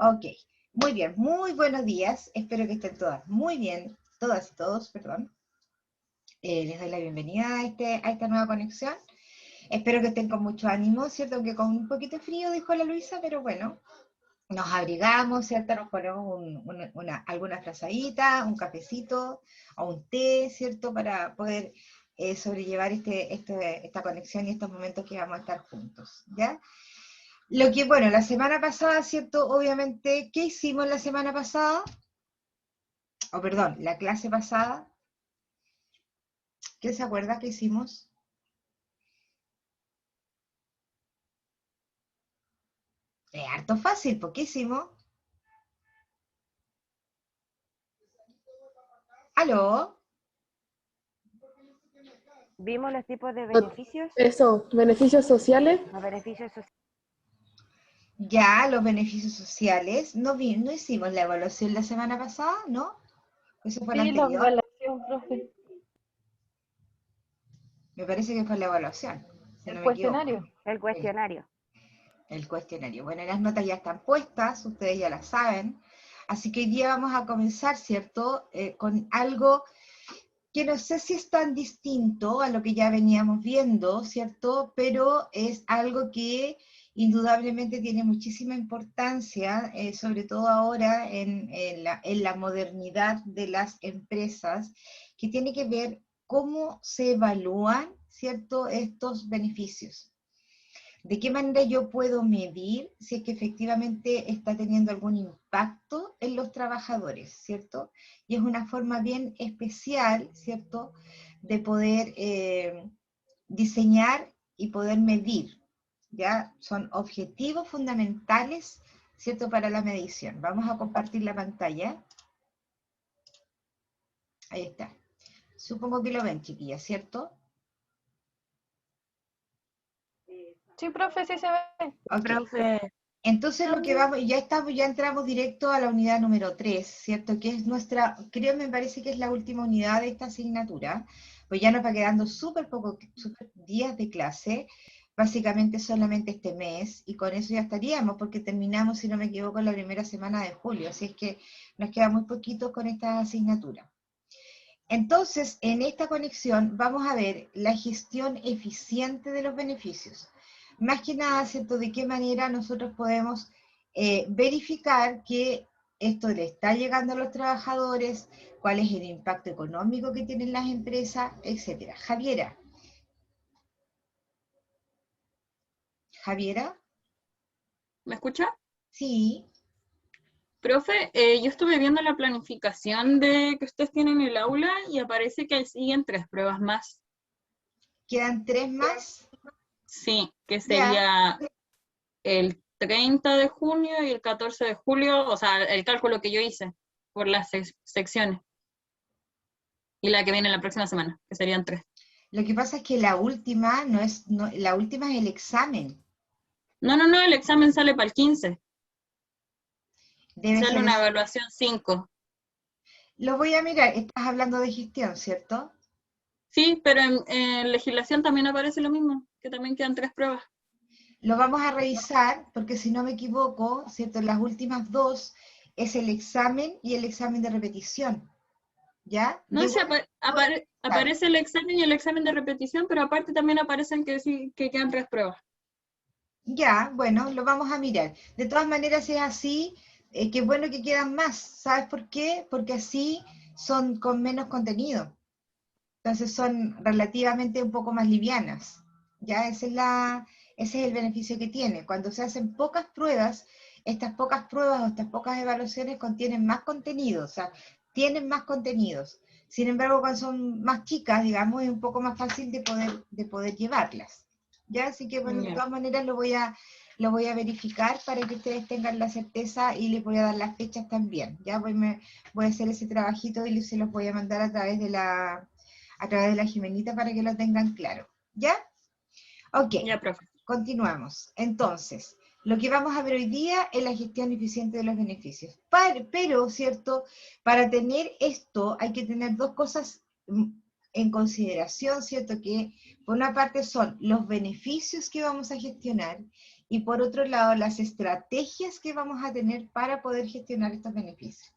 Ok, muy bien, muy buenos días. Espero que estén todas muy bien, todas y todos, perdón. Les doy la bienvenida a esta nueva conexión. Espero que estén con mucho ánimo, ¿cierto? Aunque con un poquito de frío, dijo la Luisa, pero bueno, nos abrigamos, ¿cierto? Nos ponemos alguna frazadita, un cafecito o un té, ¿cierto? Para poder sobrellevar esta conexión y estos momentos que vamos a estar juntos, ¿ya? Lo que, bueno, la semana pasada, ¿cierto? Obviamente, ¿qué hicimos la semana pasada? O perdón, la clase pasada. ¿Quién se acuerda que hicimos? Es harto fácil, ¿por qué hicimos? ¿Aló? Vimos los tipos de beneficios, Eso, beneficios sociales. los beneficios sociales. Ya, los beneficios sociales. No hicimos la evaluación la semana pasada, ¿no? Eso fue la Sí, la anterior. evaluación, profe. Me parece que fue la evaluación, si no El me equivoco. cuestionario. El El, cuestionario. el cuestionario. Bueno, las notas ya están puestas, ustedes ya las saben. Así que hoy día vamos a comenzar, ¿cierto? Con algo que no sé si es tan distinto a lo que ya veníamos viendo, ¿cierto? Pero es algo que indudablemente tiene muchísima importancia, sobre todo ahora en la modernidad de las empresas, que tiene que ver cómo se evalúan, ¿cierto?, estos beneficios. ¿De qué manera yo puedo medir si es que efectivamente está teniendo algún impacto en los trabajadores, ¿cierto? Y es una forma bien especial, ¿cierto?, de poder diseñar y poder medir, ¿ya? Son objetivos fundamentales, ¿cierto?, para la medición. Vamos a compartir la pantalla. Ahí está. Supongo que lo ven, chiquillas, ¿cierto? Sí, profe, sí se ve. Ok. Profe, Entonces lo que vamos, ya entramos directo a la unidad número 3, ¿cierto? Que es nuestra, creo, me parece que es la última unidad de esta asignatura, pues ya nos va quedando súper pocos días de clase, básicamente solamente este mes, y con eso ya estaríamos, porque terminamos, si no me equivoco, la primera semana de julio, así es que nos queda muy poquito con esta asignatura. Entonces, en esta conexión vamos a ver la gestión eficiente de los beneficios. Más que nada, ¿cierto? De qué manera nosotros podemos verificar que esto le está llegando a los trabajadores, cuál es el impacto económico que tienen las empresas, etcétera. Javiera, ¿Me escucha? sí, Profe, yo estuve viendo la planificación que ustedes tienen en el aula y aparece que siguen 3 pruebas más. quedan 3 más, Sí, que ya, sería el 30 de junio y el 14 de julio, o sea, el cálculo que yo hice por las secciones. Y la que viene la próxima semana, que serían 3. Lo que pasa es que la última la última es el examen, No, el examen sale para el 15. debe Sale ser una eso. evaluación 5. Lo voy a mirar, estás hablando de gestión, ¿cierto? Sí, pero en legislación también aparece lo mismo, que también quedan 3 pruebas. Lo vamos a revisar porque si no me equivoco, ¿cierto? Las últimas dos es el examen y el examen de repetición, ¿ya? Yo No, se igual voy a revisar. aparece el examen y el examen de repetición, pero aparte también aparecen que sí, que quedan 3 pruebas. Ya, bueno, lo vamos a mirar. De todas maneras, si es así, qué bueno que quedan más. ¿Sabes por qué? Porque así son con menos contenido. Entonces son relativamente un poco más livianas. Ya, ese es el beneficio que tiene. Cuando se hacen pocas pruebas, estas pocas pruebas o estas pocas evaluaciones contienen más contenido, o sea, tienen más contenidos. Sin embargo, cuando son más chicas, digamos, es un poco más fácil de poder llevarlas. ¿Ya? Así que, bueno, de Ya. todas maneras lo voy a verificar para que ustedes tengan la certeza y les voy a dar las fechas también. ¿Ya? Voy a hacer ese trabajito y se los voy a mandar a través de la Jimenita para que lo tengan claro. ¿Ya? Ok, Ya, profe. continuamos. Entonces, lo que vamos a ver hoy día es la gestión eficiente de los beneficios. Pero, ¿cierto? Para tener esto hay que tener dos cosas en consideración, ¿cierto? Que por una parte son los beneficios que vamos a gestionar y por otro lado las estrategias que vamos a tener para poder gestionar estos beneficios.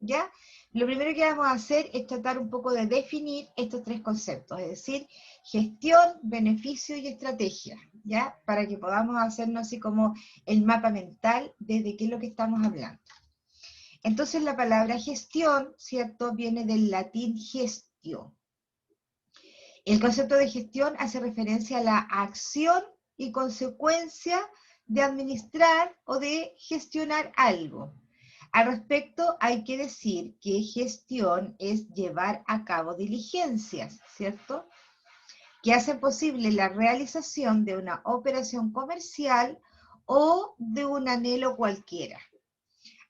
¿Ya? Lo primero que vamos a hacer es tratar un poco de definir estos tres conceptos, es decir, gestión, beneficio y estrategia, ¿ya? Para que podamos hacernos así como el mapa mental de qué es lo que estamos hablando. Entonces la palabra gestión, ¿cierto? Viene del latín gestio. El concepto de gestión hace referencia a la acción y consecuencia de administrar o de gestionar algo. Al respecto, hay que decir que gestión es llevar a cabo diligencias, ¿cierto? Que hacen posible la realización de una operación comercial o de un anhelo cualquiera.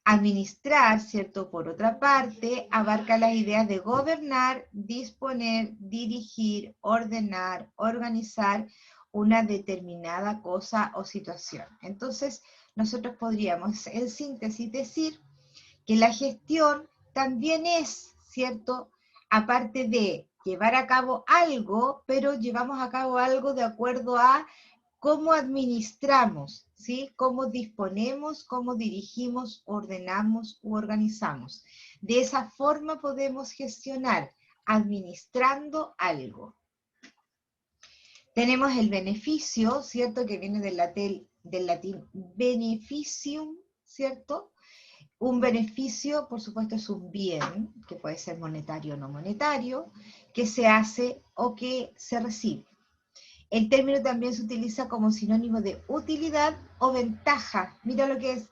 Administrar, ¿cierto? Por otra parte, abarca las ideas de gobernar, disponer, dirigir, ordenar, organizar una determinada cosa o situación. Entonces, nosotros podríamos, en síntesis, decir que la gestión también es, ¿cierto? Aparte de llevar a cabo algo, pero llevamos a cabo algo de acuerdo a cómo administramos, ¿sí? Cómo disponemos, cómo dirigimos, ordenamos u organizamos. De esa forma podemos gestionar, administrando algo. Tenemos el beneficio, ¿cierto? Que viene del latín beneficium, ¿cierto? Un beneficio, por supuesto, es un bien, que puede ser monetario o no monetario, que se hace o que se recibe. El término también se utiliza como sinónimo de utilidad o ventaja. Mira lo que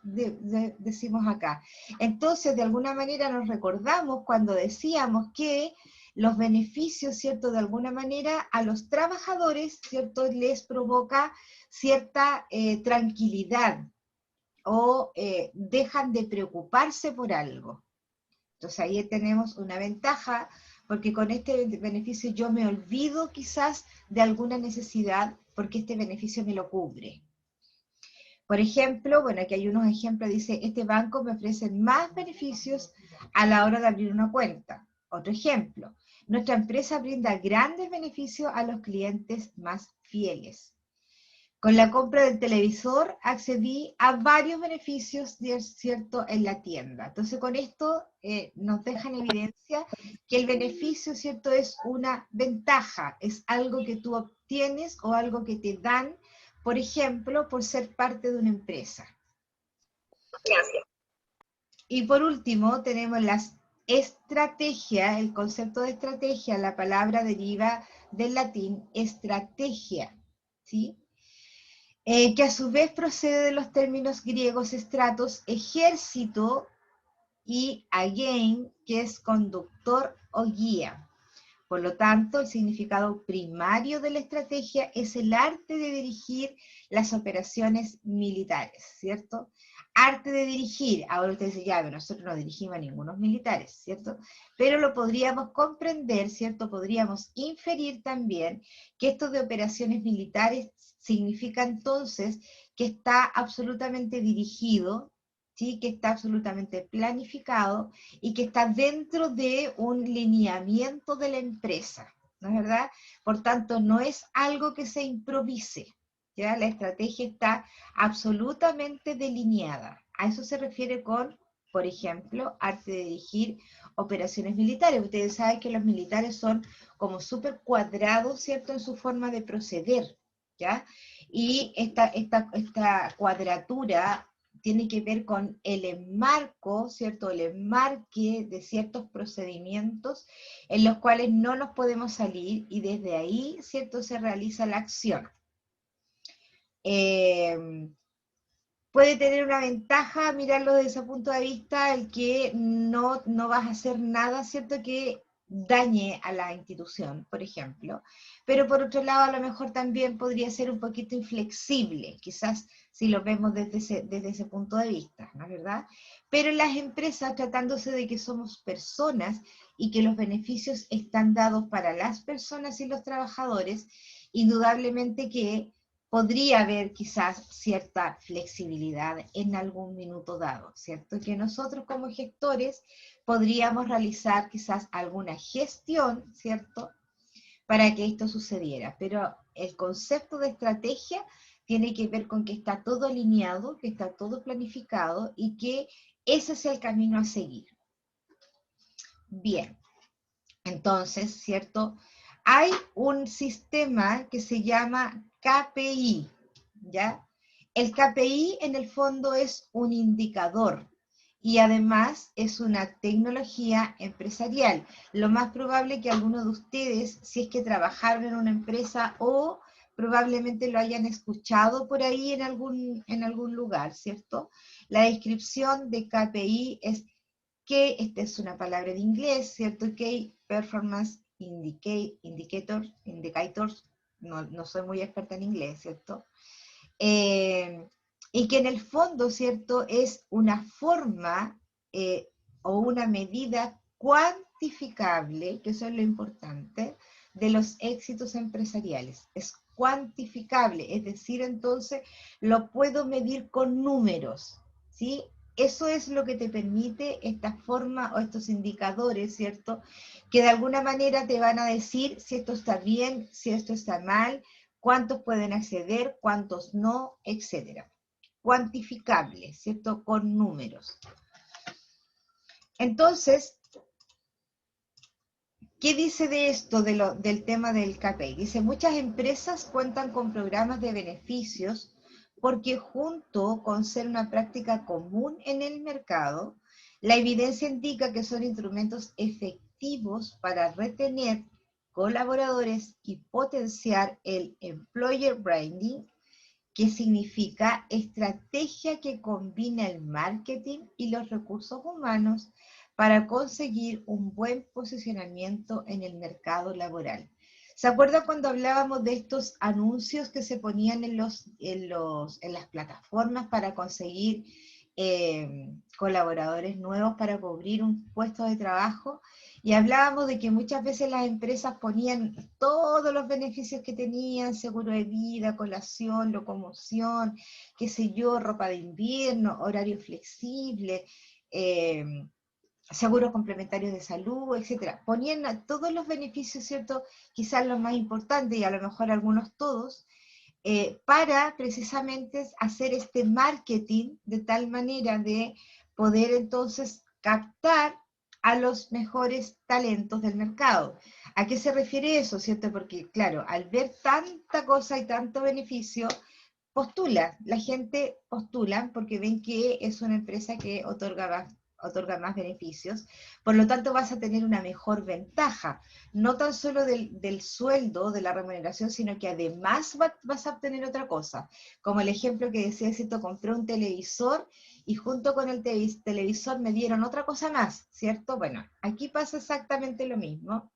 decimos acá. Entonces, de alguna manera nos recordamos cuando decíamos que los beneficios, ¿cierto? De alguna manera a los trabajadores, ¿cierto? Les provoca cierta tranquilidad, o dejan de preocuparse por algo. Entonces ahí tenemos una ventaja, porque con este beneficio yo me olvido quizás de alguna necesidad, porque este beneficio me lo cubre. Por ejemplo, bueno, aquí hay unos ejemplos, dice, este banco me ofrece más beneficios a la hora de abrir una cuenta. Otro ejemplo, nuestra empresa brinda grandes beneficios a los clientes más fieles. Con la compra del televisor accedí a varios beneficios, ¿cierto?, en la tienda. Entonces con esto nos deja en evidencia que el beneficio, ¿cierto?, es una ventaja, es algo que tú obtienes o algo que te dan, por ejemplo, por ser parte de una empresa. Gracias. Y por último tenemos las estrategias, el concepto de estrategia, la palabra deriva del latín estrategia, ¿sí? Que a su vez procede de los términos griegos stratos, ejército, y agein, que es conductor o guía. Por lo tanto, el significado primario de la estrategia es el arte de dirigir las operaciones militares, ¿cierto? Arte de dirigir, ahora usted dice, ya, pero nosotros no dirigimos a ningunos militares, ¿cierto? Pero lo podríamos comprender, ¿cierto? Podríamos inferir también que esto de operaciones militares significa entonces que está absolutamente dirigido, ¿sí? Que está absolutamente planificado y que está dentro de un lineamiento de la empresa, ¿no es verdad? Por tanto, no es algo que se improvise, ¿ya? La estrategia está absolutamente delineada. A eso se refiere con, por ejemplo, arte de dirigir operaciones militares. Ustedes saben que los militares son como súper cuadrados, ¿cierto?, en su forma de proceder, ¿ya? Y esta cuadratura tiene que ver con el enmarco, ¿cierto? El enmarque de ciertos procedimientos en los cuales no nos podemos salir y desde ahí, ¿cierto?, se realiza la acción. Puede tener una ventaja mirarlo desde ese punto de vista, el que no vas a hacer nada, ¿cierto?, que dañe a la institución, por ejemplo. Pero por otro lado, a lo mejor también podría ser un poquito inflexible, quizás si lo vemos desde ese punto de vista, ¿no es verdad? Pero en las empresas, tratándose de que somos personas y que los beneficios están dados para las personas y los trabajadores, indudablemente que podría haber quizás cierta flexibilidad en algún minuto dado, ¿cierto? Que nosotros como gestores podríamos realizar quizás alguna gestión, ¿cierto?, para que esto sucediera. Pero el concepto de estrategia tiene que ver con que está todo alineado, que está todo planificado y que ese es el camino a seguir. Bien, entonces, ¿cierto? Hay un sistema que se llama KPI, ¿ya? El KPI en el fondo es un indicador y además es una tecnología empresarial. Lo más probable que algunos de ustedes, si es que trabajaron en una empresa o probablemente lo hayan escuchado por ahí en algún lugar, ¿cierto? La descripción de KPI es que, esta es una palabra en inglés, ¿cierto? Key Performance Indicators, no soy muy experta en inglés, ¿cierto? Y que en el fondo, ¿cierto? Es una forma o una medida cuantificable, que eso es lo importante, de los éxitos empresariales. Es cuantificable, es decir, entonces lo puedo medir con números, ¿sí? Eso es lo que te permite esta forma o estos indicadores, ¿cierto? Que de alguna manera te van a decir si esto está bien, si esto está mal, cuántos pueden acceder, cuántos no, etcétera. Cuantificable, ¿cierto? Con números. Entonces, ¿qué dice de esto, del tema del KPI? Dice, muchas empresas cuentan con programas de beneficios porque junto con ser una práctica común en el mercado, la evidencia indica que son instrumentos efectivos para retener colaboradores y potenciar el employer branding, que significa estrategia que combina el marketing y los recursos humanos para conseguir un buen posicionamiento en el mercado laboral. ¿Se acuerdan cuando hablábamos de estos anuncios que se ponían en las plataformas para conseguir colaboradores nuevos para cubrir un puesto de trabajo? Y hablábamos de que muchas veces las empresas ponían todos los beneficios que tenían, seguro de vida, colación, locomoción, qué sé yo, ropa de invierno, horario flexible, seguros complementarios de salud, etcétera. Ponían todos los beneficios, ¿cierto? Quizás los más importantes y a lo mejor algunos todos, para precisamente hacer este marketing de tal manera de poder entonces captar a los mejores talentos del mercado. ¿A qué se refiere eso, cierto? Porque, claro, al ver tanta cosa y tanto beneficio, la gente postula porque ven que es una empresa que otorga más beneficios, por lo tanto vas a tener una mejor ventaja, no tan solo del sueldo, de la remuneración, sino que además vas a obtener otra cosa, como el ejemplo que decía, ¿cierto? Compré un televisor y junto con el televisor me dieron otra cosa más, ¿cierto? Bueno, aquí pasa exactamente lo mismo,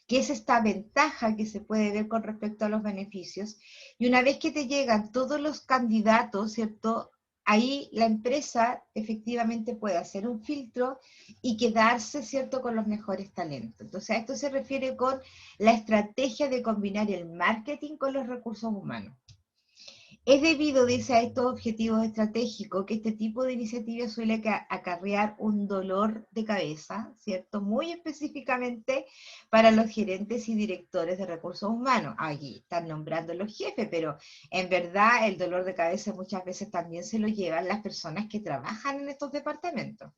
que es esta ventaja que se puede ver con respecto a los beneficios, y una vez que te llegan todos los candidatos, ¿cierto? Ahí la empresa efectivamente puede hacer un filtro y quedarse, ¿cierto?, con los mejores talentos. Entonces, a esto se refiere con la estrategia de combinar el marketing con los recursos humanos. Es debido, dice, a estos objetivos estratégicos que este tipo de iniciativa suele acarrear un dolor de cabeza, ¿cierto? Muy específicamente para los gerentes y directores de recursos humanos. Aquí están nombrando los jefes, pero en verdad el dolor de cabeza muchas veces también se lo llevan las personas que trabajan en estos departamentos.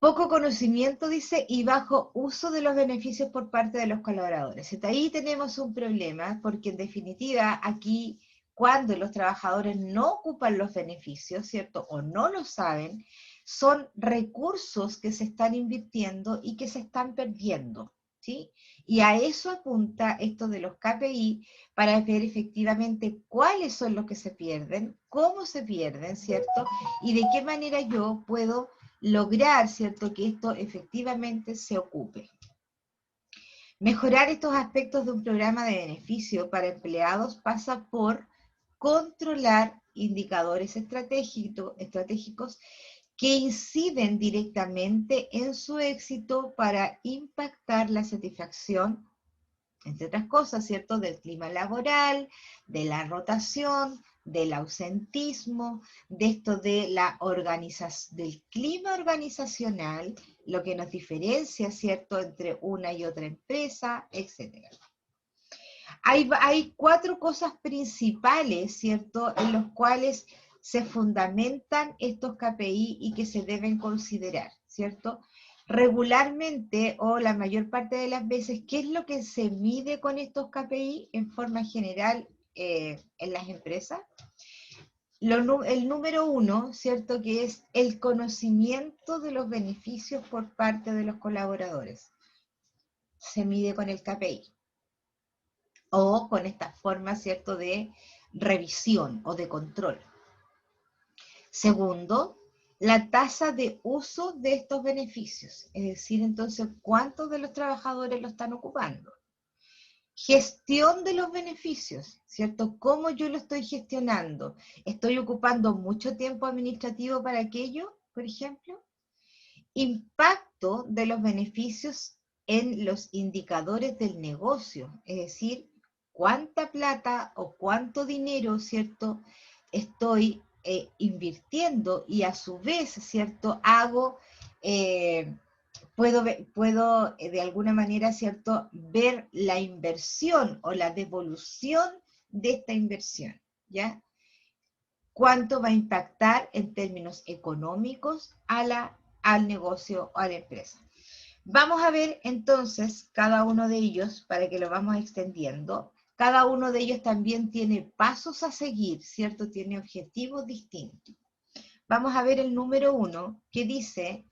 Poco conocimiento, dice, y bajo uso de los beneficios por parte de los colaboradores. Ahí tenemos un problema, porque en definitiva aquí, cuando los trabajadores no ocupan los beneficios, ¿cierto? O no lo saben, son recursos que se están invirtiendo y que se están perdiendo, ¿sí? Y a eso apunta esto de los KPI, para ver efectivamente cuáles son los que se pierden, cómo se pierden, ¿cierto? Y de qué manera yo puedo lograr, ¿cierto?, que esto efectivamente se ocupe. Mejorar estos aspectos de un programa de beneficio para empleados pasa por controlar indicadores estratégicos que inciden directamente en su éxito para impactar la satisfacción, entre otras cosas, ¿cierto?, del clima laboral, de la rotación, del ausentismo, de esto de del clima organizacional, lo que nos diferencia, ¿cierto?, entre una y otra empresa, etc. Hay 4 cosas principales, ¿cierto?, en los cuales se fundamentan estos KPI y que se deben considerar, ¿cierto? Regularmente, o la mayor parte de las veces, ¿qué es lo que se mide con estos KPI en forma general en las empresas? El número 1, ¿cierto?, que es el conocimiento de los beneficios por parte de los colaboradores. Se mide con el KPI. O con esta forma, ¿cierto?, de revisión o de control. Segundo, la tasa de uso de estos beneficios. Es decir, entonces, ¿cuántos de los trabajadores lo están ocupando? Gestión de los beneficios, ¿cierto? ¿Cómo yo lo estoy gestionando? ¿Estoy ocupando mucho tiempo administrativo para aquello, por ejemplo? Impacto de los beneficios en los indicadores del negocio, es decir, cuánta plata o cuánto dinero, ¿cierto?, estoy invirtiendo y a su vez, ¿cierto?, puedo de alguna manera, ¿cierto?, ver la inversión o la devolución de esta inversión, ¿ya? ¿Cuánto va a impactar en términos económicos al negocio o a la empresa? Vamos a ver entonces cada uno de ellos para que lo vamos extendiendo. Cada uno de ellos también tiene pasos a seguir, ¿cierto? Tiene objetivos distintos. Vamos a ver el número 1, que dice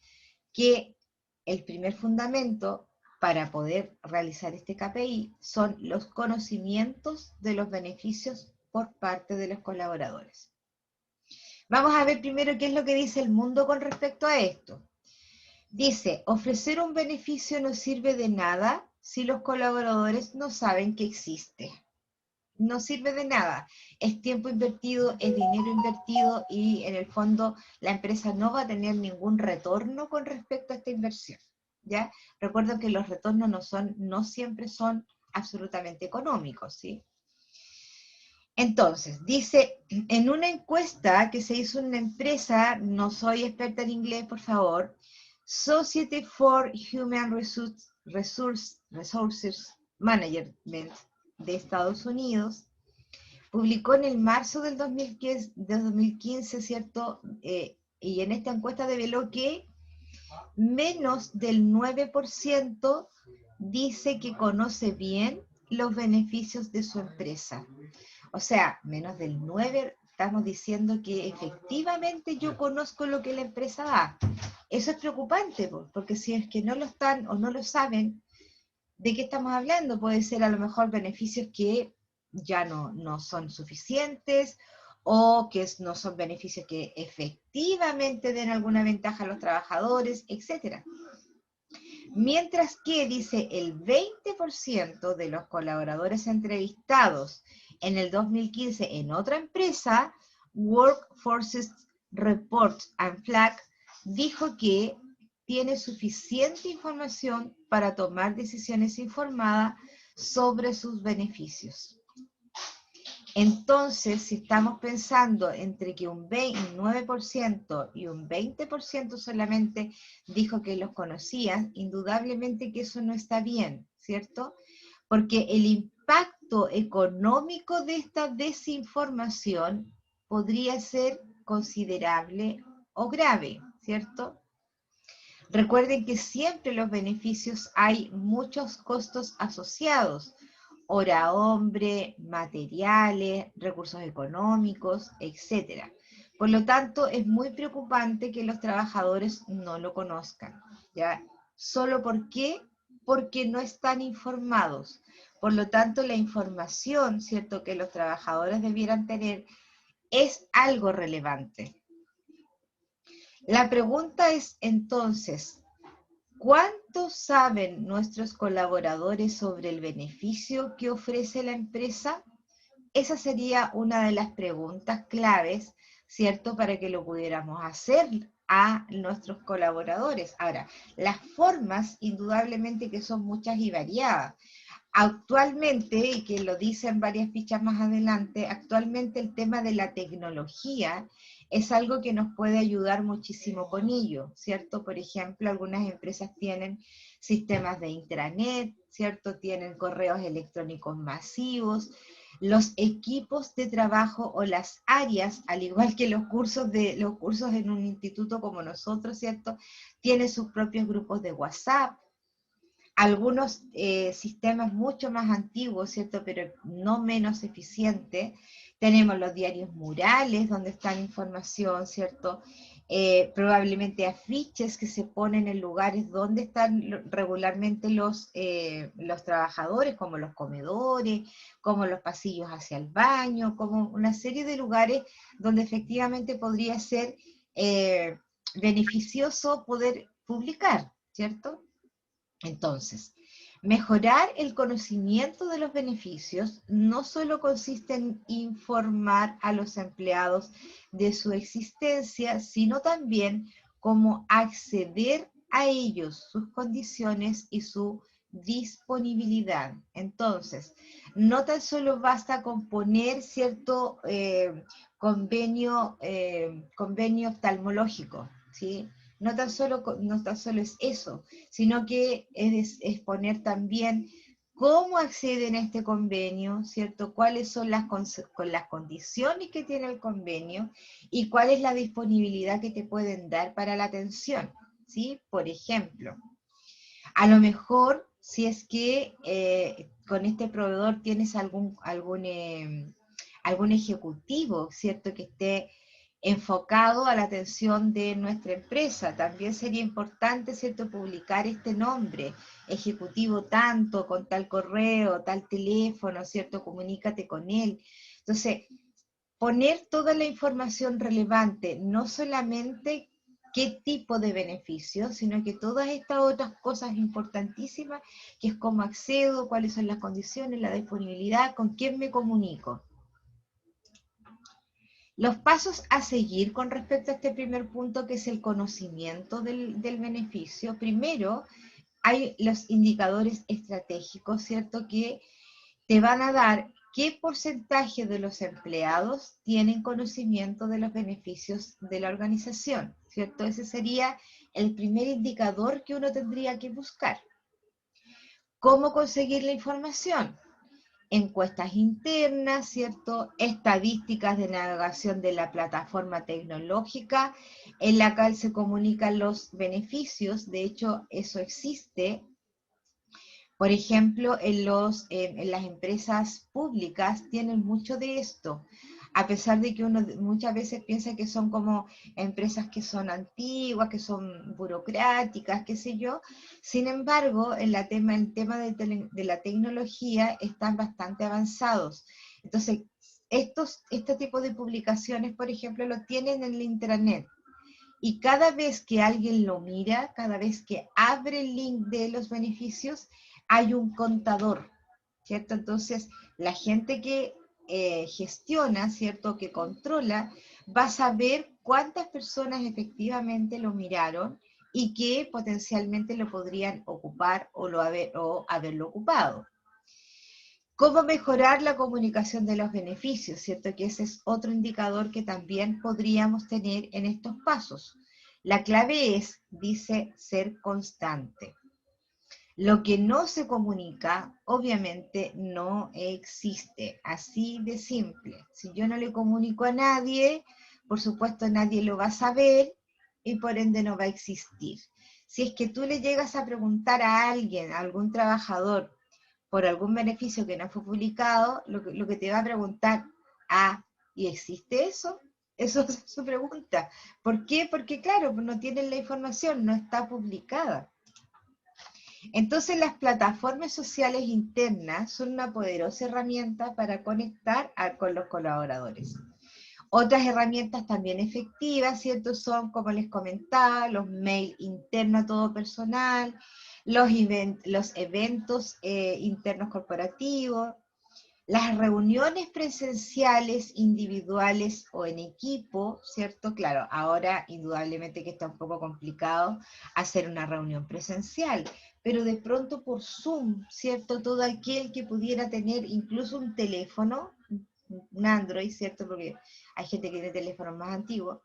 que el primer fundamento para poder realizar este KPI son los conocimientos de los beneficios por parte de los colaboradores. Vamos a ver primero qué es lo que dice el mundo con respecto a esto. Dice, ofrecer un beneficio no sirve de nada si los colaboradores no saben que existe. No sirve de nada. Es tiempo invertido, es dinero invertido y en el fondo la empresa no va a tener ningún retorno con respecto a esta inversión, ¿ya? Recuerden que los retornos no siempre son absolutamente económicos, ¿sí? Entonces, dice, en una encuesta que se hizo en una empresa, no soy experta en inglés, por favor, Society for Human Resources Management de Estados Unidos, publicó en el marzo del 2015, ¿cierto? Y en esta encuesta develó que menos del 9% dice que conoce bien los beneficios de su empresa. O sea, menos del 9% estamos diciendo que efectivamente yo conozco lo que la empresa da. Eso es preocupante, porque si es que no lo están o no lo saben, ¿de qué estamos hablando? Puede ser a lo mejor beneficios que ya no son suficientes o que no son beneficios que efectivamente den alguna ventaja a los trabajadores, etc. Mientras que, dice, el 20% de los colaboradores entrevistados en el 2015 en otra empresa, Workforce Report and Flag, dijo que tiene suficiente información para tomar decisiones informadas sobre sus beneficios. Entonces, si estamos pensando entre que un 9% y un 20% solamente dijo que los conocían, indudablemente que eso no está bien, ¿cierto? Porque el impacto económico de esta desinformación podría ser considerable o grave, ¿cierto? Recuerden que siempre los beneficios hay muchos costos asociados, hora hombre, materiales, recursos económicos, etc. Por lo tanto, es muy preocupante que los trabajadores no lo conozcan, ¿ya? ¿Solo por qué? Porque no están informados. Por lo tanto, la información, ¿cierto?, que los trabajadores debieran tener es algo relevante. La pregunta es entonces, ¿cuánto saben nuestros colaboradores sobre el beneficio que ofrece la empresa? Esa sería una de las preguntas claves, ¿cierto?, para que lo pudiéramos hacer a nuestros colaboradores. Ahora, las formas, indudablemente que son muchas y variadas. Actualmente, y que lo dicen varias fichas más adelante, actualmente el tema de la tecnología es algo que nos puede ayudar muchísimo con ello, ¿cierto? Por ejemplo, algunas empresas tienen sistemas de intranet, ¿cierto? Tienen correos electrónicos masivos, los equipos de trabajo o las áreas, al igual que los cursos en un instituto como nosotros, ¿cierto? Tienen sus propios grupos de WhatsApp. Algunos sistemas mucho más antiguos, ¿cierto? Pero no menos eficientes. Tenemos los diarios murales, donde está la información, ¿cierto? Probablemente afiches que se ponen en lugares donde están regularmente los trabajadores, como los comedores, como los pasillos hacia el baño, como una serie de lugares donde efectivamente podría ser beneficioso poder publicar, ¿cierto? Entonces, mejorar el conocimiento de los beneficios no solo consiste en informar a los empleados de su existencia, sino también cómo acceder a ellos, sus condiciones y su disponibilidad. Entonces, no tan solo basta con poner cierto convenio oftalmológico, ¿sí? No tan solo es eso, sino que es poner también cómo acceden a este convenio, ¿cierto? Cuáles son las condiciones que tiene el convenio y cuál es la disponibilidad que te pueden dar para la atención, ¿sí? Por ejemplo, a lo mejor, si es que con este proveedor tienes algún ejecutivo, ¿cierto? Que esté enfocado a la atención de nuestra empresa. También sería importante, ¿cierto?, publicar este nombre, ejecutivo tanto, con tal correo, tal teléfono, ¿cierto?, comunícate con él. Entonces, poner toda la información relevante, no solamente qué tipo de beneficios, sino que todas estas otras cosas importantísimas, que es cómo accedo, cuáles son las condiciones, la disponibilidad, con quién me comunico. Los pasos a seguir con respecto a este primer punto, que es el conocimiento del beneficio. Primero, hay los indicadores estratégicos, ¿cierto?, que te van a dar qué porcentaje de los empleados tienen conocimiento de los beneficios de la organización, ¿cierto? Ese sería el primer indicador que uno tendría que buscar. ¿Cómo conseguir la información? Encuestas internas, ¿cierto? Estadísticas de navegación de la plataforma tecnológica en la cual se comunican los beneficios. De hecho, eso existe. Por ejemplo, en las empresas públicas tienen mucho de esto, a pesar de que uno muchas veces piensa que son como empresas que son antiguas, que son burocráticas, qué sé yo. Sin embargo, el tema de la tecnología están bastante avanzados. Entonces, este tipo de publicaciones, por ejemplo, lo tienen en la intranet. Y cada vez que alguien lo mira, cada vez que abre el link de los beneficios, hay un contador, ¿cierto? Entonces, la gente que gestiona, ¿cierto?, que controla, va a saber cuántas personas efectivamente lo miraron y que potencialmente lo podrían ocupar o haberlo ocupado. ¿Cómo mejorar la comunicación de los beneficios? ¿Cierto? Que ese es otro indicador que también podríamos tener en estos pasos. La clave es, dice, ser constante. Lo que no se comunica, obviamente, no existe. Así de simple. Si yo no le comunico a nadie, por supuesto nadie lo va a saber y por ende no va a existir. Si es que tú le llegas a preguntar a alguien, a algún trabajador, por algún beneficio que no fue publicado, lo que te va a preguntar, ¿y existe eso? Eso es su pregunta. ¿Por qué? Porque claro, no tienen la información, no está publicada. Entonces las plataformas sociales internas son una poderosa herramienta para conectar con los colaboradores. Otras herramientas también efectivas, ¿cierto? Son, como les comentaba, los mails internos a todo personal, los eventos internos corporativos, las reuniones presenciales, individuales o en equipo, ¿cierto? Claro, ahora indudablemente que está un poco complicado hacer una reunión presencial, pero de pronto por Zoom, ¿cierto? Todo aquel que pudiera tener incluso un teléfono, un Android, ¿cierto? Porque hay gente que tiene teléfonos más antiguos,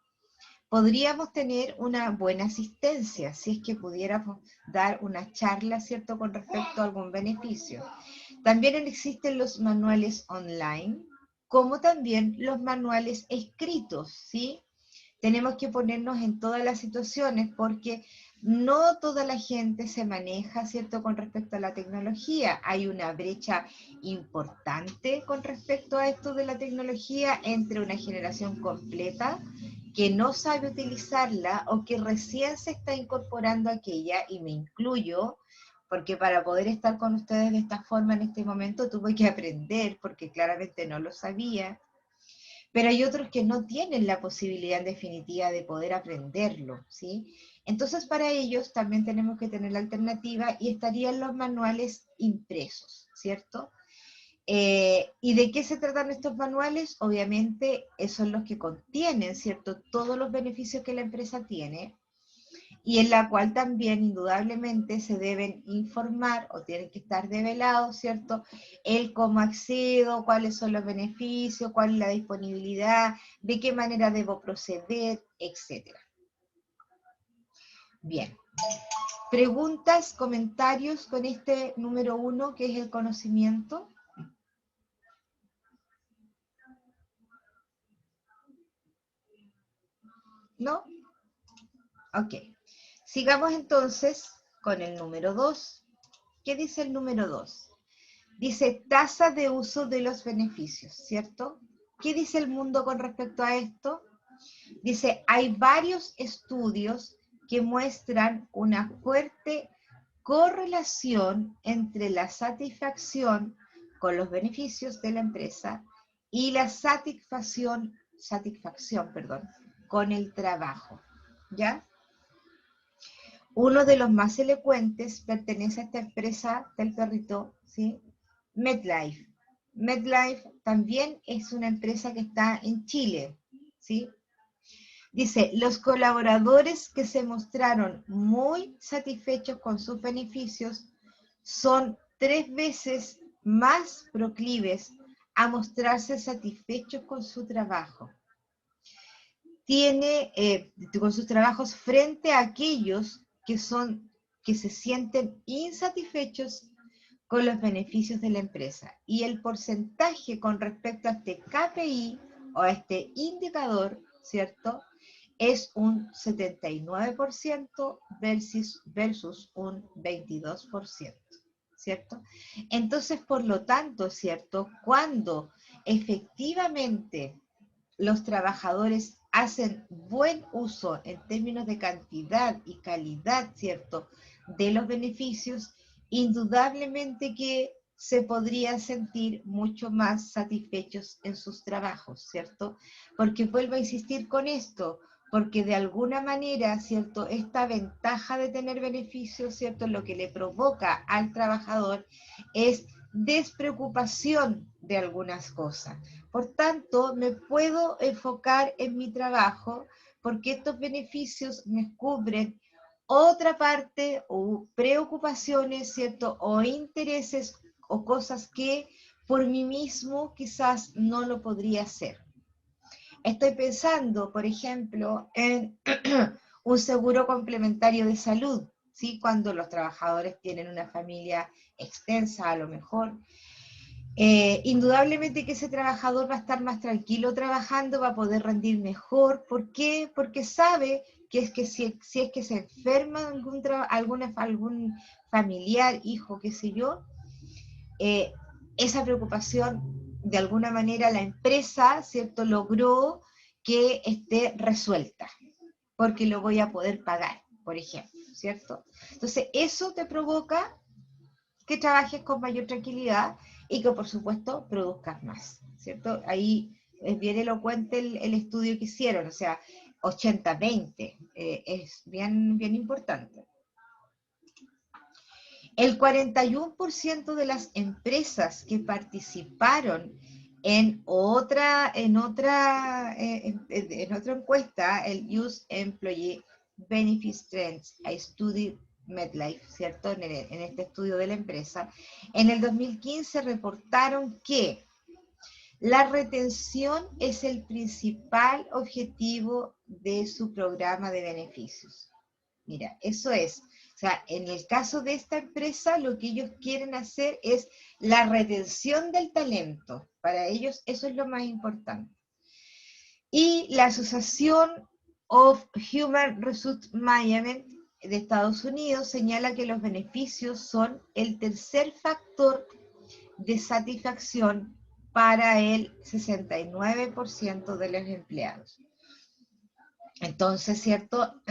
podríamos tener una buena asistencia si es que pudiéramos dar una charla, ¿cierto?, con respecto a algún beneficio. También existen los manuales online, como también los manuales escritos, ¿sí? Tenemos que ponernos en todas las situaciones porque no toda la gente se maneja, ¿cierto?, con respecto a la tecnología. Hay una brecha importante con respecto a esto de la tecnología entre una generación completa que no sabe utilizarla o que recién se está incorporando a aquella, y me incluyo, porque para poder estar con ustedes de esta forma en este momento tuve que aprender, porque claramente no lo sabía. Pero hay otros que no tienen la posibilidad en definitiva de poder aprenderlo, ¿sí? Entonces para ellos también tenemos que tener la alternativa y estarían los manuales impresos, ¿cierto? ¿Y de qué se tratan estos manuales? Obviamente son los que contienen, ¿cierto?, todos los beneficios que la empresa tiene, y en la cual también indudablemente se deben informar o tienen que estar develados, ¿cierto?, el cómo accedo, cuáles son los beneficios, cuál es la disponibilidad, de qué manera debo proceder, etc. Bien. ¿Preguntas, comentarios con este número 1, que es el conocimiento? ¿No? Ok. Sigamos entonces con el número 2. ¿Qué dice el número 2? Dice tasa de uso de los beneficios, ¿cierto? ¿Qué dice el mundo con respecto a esto? Dice, hay varios estudios que muestran una fuerte correlación entre la satisfacción con los beneficios de la empresa y la satisfacción, con el trabajo, ¿ya? Uno de los más elocuentes pertenece a esta empresa del perrito, ¿sí? MetLife. MetLife también es una empresa que está en Chile, ¿sí? Dice, los colaboradores que se mostraron muy satisfechos con sus beneficios son 3 veces más proclives a mostrarse satisfechos con su trabajo. Con sus trabajos frente a aquellos que se sienten insatisfechos con los beneficios de la empresa. Y el porcentaje con respecto a este KPI o a este indicador, ¿cierto?, es un 79% versus un 22%, ¿cierto? Entonces, por lo tanto, ¿cierto?, cuando efectivamente los trabajadores hacen buen uso en términos de cantidad y calidad, ¿cierto?, de los beneficios, indudablemente que se podría sentir mucho más satisfechos en sus trabajos, ¿cierto? Porque vuelvo a insistir con esto, porque de alguna manera, ¿cierto?, esta ventaja de tener beneficios, ¿cierto?, lo que le provoca al trabajador es despreocupación de algunas cosas. Por tanto, me puedo enfocar en mi trabajo porque estos beneficios me cubren otra parte o preocupaciones, ¿cierto?, o intereses o cosas que por mí mismo quizás no lo podría hacer. Estoy pensando, por ejemplo, en un seguro complementario de salud, ¿sí? Cuando los trabajadores tienen una familia extensa, a lo mejor. Indudablemente que ese trabajador va a estar más tranquilo trabajando, va a poder rendir mejor. ¿Por qué? Porque sabe que si es que se enferma algún familiar, hijo, qué sé yo, esa preocupación, de alguna manera la empresa, ¿cierto?, logró que esté resuelta, porque lo voy a poder pagar, por ejemplo, ¿cierto? Entonces, eso te provoca que trabajes con mayor tranquilidad y que, por supuesto, produzcas más, ¿cierto? Ahí es bien elocuente el estudio que hicieron, o sea, 80-20, es bien, bien importante. El 41% de las empresas que participaron en otra encuesta, el Use Employee Benefits Trends, a Study MetLife, ¿cierto? En este estudio de la empresa, en el 2015 reportaron que La retención es el principal objetivo de su programa de beneficios. Mira, eso es. O sea, en el caso de esta empresa, lo que ellos quieren hacer es la retención del talento. Para ellos eso es lo más importante. Y la Asociación of Human Resource Management de Estados Unidos señala que los beneficios son el tercer factor de satisfacción para el 69% de los empleados. Entonces, ¿cierto?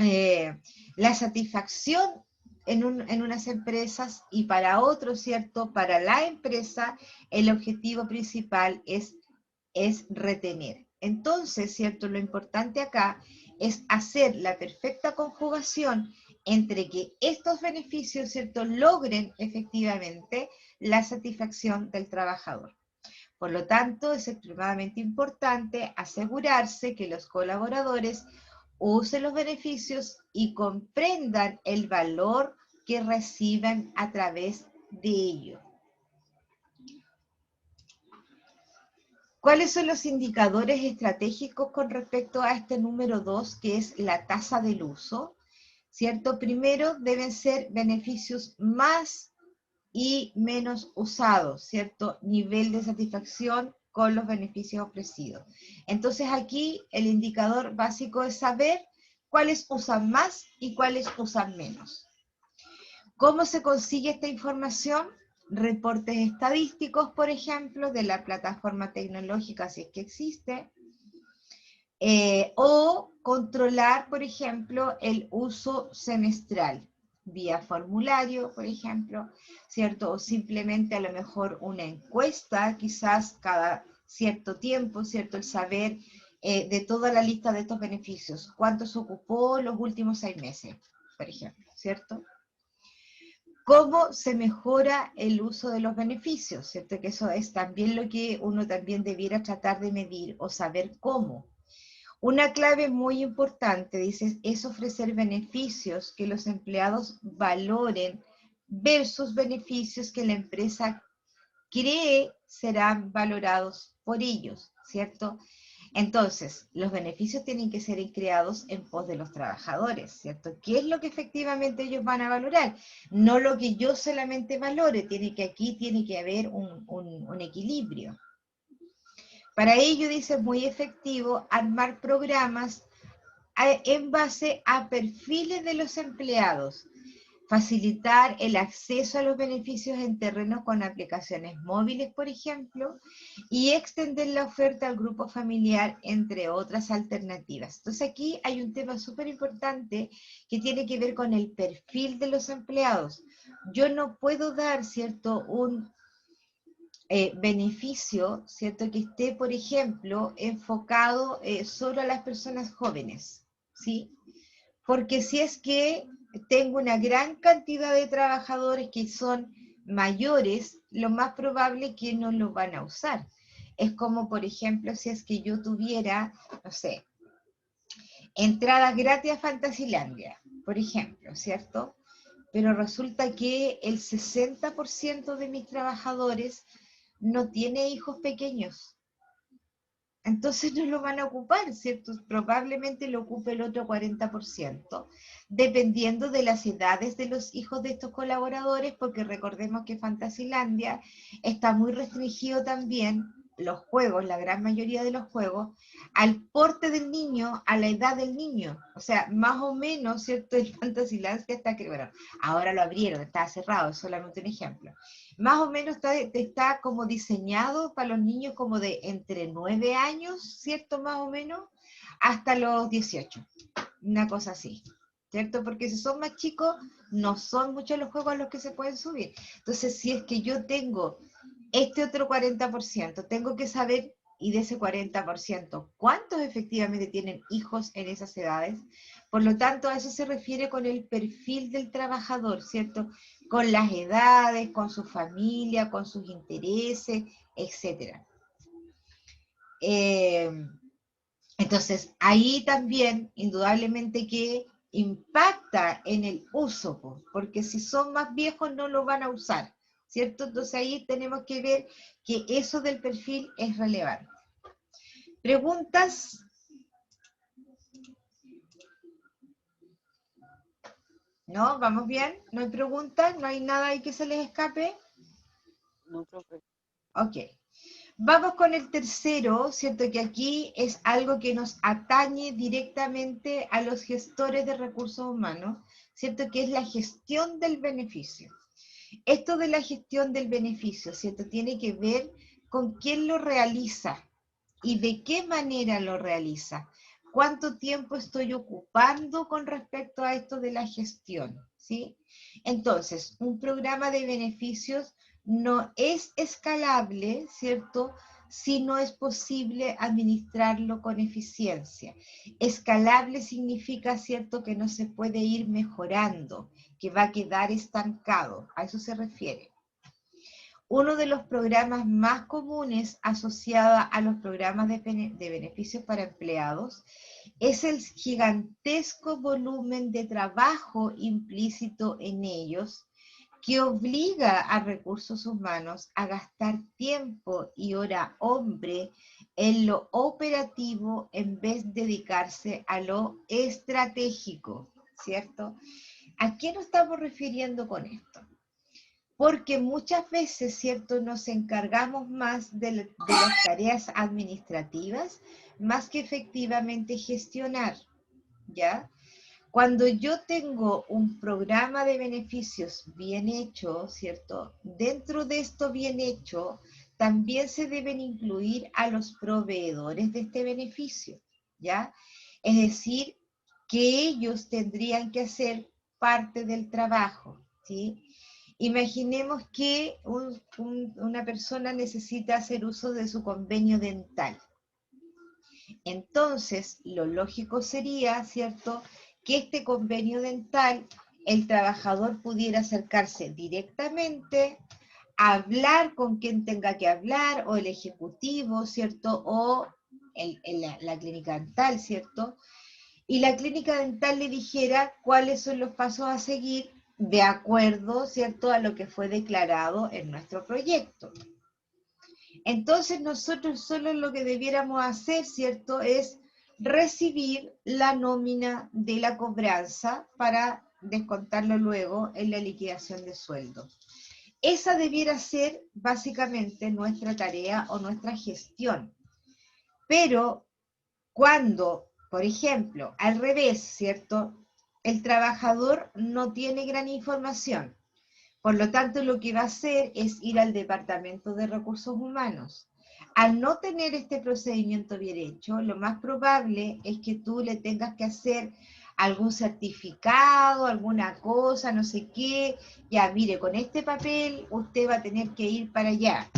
La satisfacción en unas empresas y para otros, ¿cierto? Para la empresa, el objetivo principal es retener. Entonces, ¿cierto? Lo importante acá es hacer la perfecta conjugación entre que estos beneficios, ¿cierto? Logren efectivamente la satisfacción del trabajador. Por lo tanto, es extremadamente importante asegurarse que los colaboradores usen los beneficios y comprendan el valor que reciben a través de ello. ¿Cuáles son los indicadores estratégicos con respecto a este número 2, que es la tasa del uso? ¿Cierto? Primero, deben ser beneficios más y menos usados, ¿cierto? Nivel de satisfacción con los beneficios ofrecidos. Entonces aquí el indicador básico es saber cuáles usan más y cuáles usan menos. ¿Cómo se consigue esta información? Reportes estadísticos, por ejemplo, de la plataforma tecnológica, si es que existe, o controlar, por ejemplo, el uso semestral, vía formulario, por ejemplo, ¿cierto? O simplemente a lo mejor una encuesta, quizás cada cierto tiempo, ¿cierto? El saber de toda la lista de estos beneficios, cuánto se ocupó los últimos 6 meses, por ejemplo, ¿cierto? ¿Cómo se mejora el uso de los beneficios? ¿Cierto? Que eso es también lo que uno también debiera tratar de medir o saber cómo. Una clave muy importante, dices, es ofrecer beneficios que los empleados valoren versus beneficios que la empresa cree serán valorados por ellos, ¿cierto? Entonces, los beneficios tienen que ser creados en pos de los trabajadores, ¿cierto? ¿Qué es lo que efectivamente ellos van a valorar? No lo que yo solamente valore, aquí tiene que haber un equilibrio. Para ello, dice, es muy efectivo armar programas en base a perfiles de los empleados, facilitar el acceso a los beneficios en terrenos con aplicaciones móviles, por ejemplo, y extender la oferta al grupo familiar, entre otras alternativas. Entonces aquí hay un tema súper importante que tiene que ver con el perfil de los empleados. Yo no puedo dar, ¿cierto?, un beneficio, ¿cierto?, que esté, por ejemplo, enfocado solo a las personas jóvenes, ¿sí? Porque si es que tengo una gran cantidad de trabajadores que son mayores, lo más probable es que no lo van a usar. Es como, por ejemplo, si es que yo tuviera, no sé, entradas gratis a Fantasylandia, por ejemplo, ¿cierto? Pero resulta que el 60% de mis trabajadores no tiene hijos pequeños. Entonces no lo van a ocupar, ¿cierto? Probablemente lo ocupe el otro 40%, dependiendo de las edades de los hijos de estos colaboradores, porque recordemos que Fantasylandia está muy restringido también, los juegos, la gran mayoría de los juegos, al porte del niño, a la edad del niño. O sea, más o menos, ¿cierto? El Fantasylandia está, bueno, ahora lo abrieron, está cerrado, es solamente un ejemplo. Más o menos está como diseñado para los niños como de entre 9 años, ¿cierto? Más o menos, hasta los 18. Una cosa así, ¿cierto? Porque si son más chicos, no son muchos los juegos a los que se pueden subir. Entonces, si es que yo tengo este otro 40%, tengo que saber, y de ese 40%, ¿cuántos efectivamente tienen hijos en esas edades? Por lo tanto, a eso se refiere con el perfil del trabajador, ¿cierto? Con las edades, con su familia, con sus intereses, etc. Entonces, ahí también, indudablemente que impacta en el uso, porque si son más viejos no lo van a usar, ¿cierto? Entonces ahí tenemos que ver que eso del perfil es relevante. ¿Preguntas? ¿No? ¿Vamos bien? ¿No hay preguntas? ¿No hay nada ahí que se les escape? No, profe. Ok. Vamos con el tercero, ¿cierto? Que aquí es algo que nos atañe directamente a los gestores de recursos humanos, ¿cierto? Que es la gestión del beneficio. Esto de la gestión del beneficio, ¿cierto? Tiene que ver con quién lo realiza y de qué manera lo realiza. ¿Cuánto tiempo estoy ocupando con respecto a esto de la gestión? ¿Sí? Entonces, un programa de beneficios no es escalable, ¿cierto?, si no es posible administrarlo con eficiencia. Escalable significa, ¿cierto?, que no se puede ir mejorando, que va a quedar estancado. A eso se refiere. Uno de los programas más comunes asociados a los programas de beneficios para empleados es el gigantesco volumen de trabajo implícito en ellos, que obliga a recursos humanos a gastar tiempo y hora hombre en lo operativo en vez de dedicarse a lo estratégico, ¿cierto? ¿A qué nos estamos refiriendo con esto? Porque muchas veces, ¿cierto?, nos encargamos más de las tareas administrativas, más que efectivamente gestionar, ¿ya? Cuando yo tengo un programa de beneficios bien hecho, ¿cierto? Dentro de esto bien hecho, también se deben incluir a los proveedores de este beneficio, ¿ya? Es decir, que ellos tendrían que hacer parte del trabajo, ¿sí? Imaginemos que una persona necesita hacer uso de su convenio dental. Entonces, lo lógico sería, ¿cierto?, que este convenio dental, el trabajador pudiera acercarse directamente, hablar con quien tenga que hablar, o el ejecutivo, ¿cierto?, o la clínica dental, ¿cierto?, y la clínica dental le dijera cuáles son los pasos a seguir de acuerdo, ¿cierto?, a lo que fue declarado en nuestro proyecto. Entonces nosotros solo lo que debiéramos hacer, ¿cierto?, es recibir la nómina de la cobranza para descontarlo luego en la liquidación de sueldo. Esa debiera ser básicamente nuestra tarea o nuestra gestión. Pero cuando, por ejemplo, al revés, ¿cierto?, el trabajador no tiene gran información, por lo tanto, lo que va a hacer es ir al Departamento de Recursos Humanos. Al no tener este procedimiento bien hecho, lo más probable es que tú le tengas que hacer algún certificado, alguna cosa, no sé qué. Ya, mire, con este papel usted va a tener que ir para allá.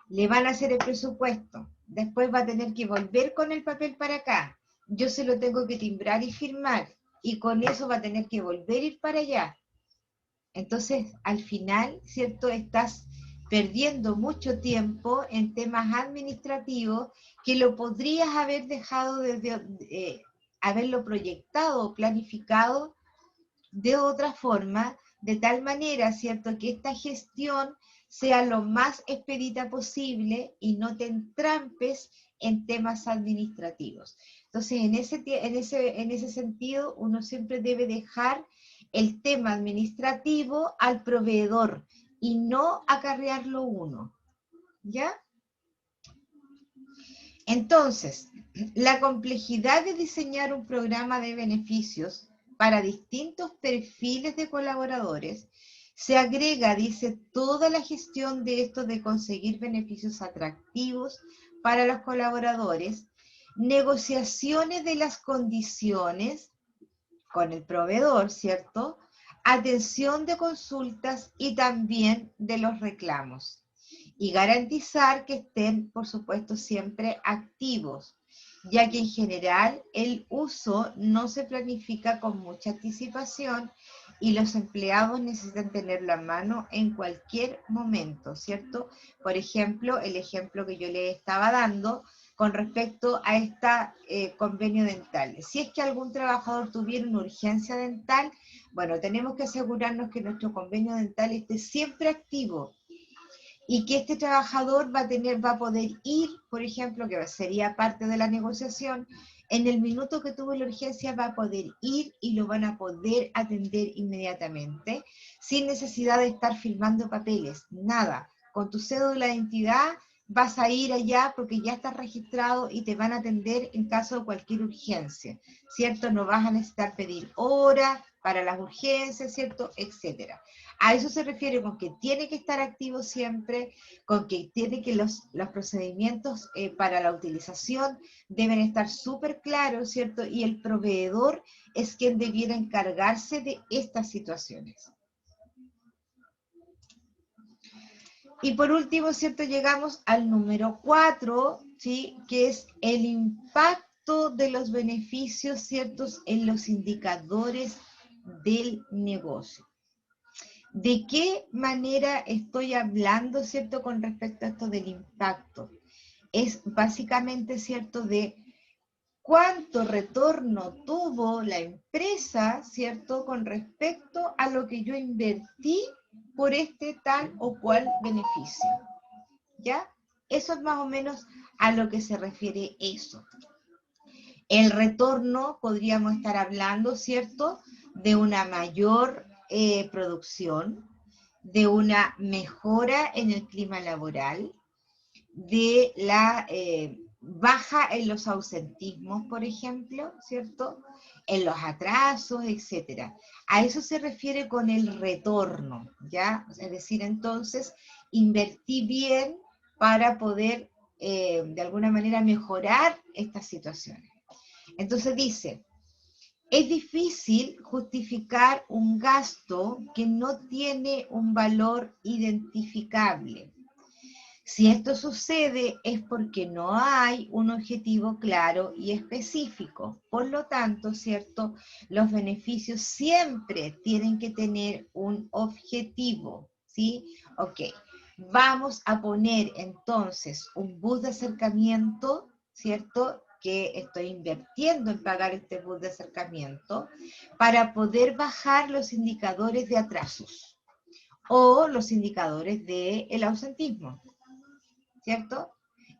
Le van a hacer el presupuesto. Después va a tener que volver con el papel para acá. Yo se lo tengo que timbrar y firmar. Y con eso va a tener que volver a ir para allá. Entonces, al final, ¿cierto?, estás perdiendo mucho tiempo en temas administrativos que lo podrías haber dejado haberlo proyectado o planificado de otra forma, de tal manera, ¿cierto?, que esta gestión sea lo más expedita posible y no te entrampes en temas administrativos. Entonces, en ese sentido, uno siempre debe dejar el tema administrativo al proveedor y no acarrearlo uno, ¿ya? Entonces, la complejidad de diseñar un programa de beneficios para distintos perfiles de colaboradores se agrega, dice, toda la gestión de esto de conseguir beneficios atractivos para los colaboradores, negociaciones de las condiciones con el proveedor, ¿cierto?, atención de consultas y también de los reclamos. Y garantizar que estén, por supuesto, siempre activos, ya que en general el uso no se planifica con mucha anticipación y los empleados necesitan tenerlo a mano en cualquier momento, ¿cierto? Por ejemplo, el ejemplo que yo les estaba dando con respecto a este convenio dental. Si es que algún trabajador tuviera una urgencia dental, bueno, tenemos que asegurarnos que nuestro convenio dental esté siempre activo y que este trabajador va a poder ir, por ejemplo, que sería parte de la negociación, en el minuto que tuvo la urgencia va a poder ir y lo van a poder atender inmediatamente, sin necesidad de estar firmando papeles, nada. Con tu cédula de identidad vas a ir allá porque ya estás registrado y te van a atender en caso de cualquier urgencia, ¿cierto? No vas a necesitar pedir hora para las urgencias, ¿cierto? Etcétera. A eso se refiere con que tiene que estar activo siempre, con que tiene que los procedimientos para la utilización deben estar súper claros, ¿cierto? Y el proveedor es quien debiera encargarse de estas situaciones. Y por último, ¿cierto? Llegamos al número 4, ¿sí? Que es el impacto de los beneficios, ¿ciertos? En los indicadores del negocio. ¿De qué manera estoy hablando, ¿cierto? Con respecto a esto del impacto. Es básicamente, ¿cierto? De cuánto retorno tuvo la empresa, ¿cierto? Con respecto a lo que yo invertí por este tal o cual beneficio. ¿Ya? Eso es más o menos a lo que se refiere eso. El retorno, podríamos estar hablando, ¿cierto? De una mayor producción, de una mejora en el clima laboral, de la baja en los ausentismos, por ejemplo, ¿cierto? En los atrasos, etcétera. A eso se refiere con el retorno, ¿ya? Es decir, entonces, invertí bien para poder, de alguna manera, mejorar estas situaciones. Entonces dice, es difícil justificar un gasto que no tiene un valor identificable. Si esto sucede es porque no hay un objetivo claro y específico. Por lo tanto, ¿cierto? Los beneficios siempre tienen que tener un objetivo, ¿sí? Ok, vamos a poner entonces un bus de acercamiento, ¿cierto? Que estoy invirtiendo en pagar este bus de acercamiento para poder bajar los indicadores de atrasos o los indicadores del ausentismo. ¿Cierto?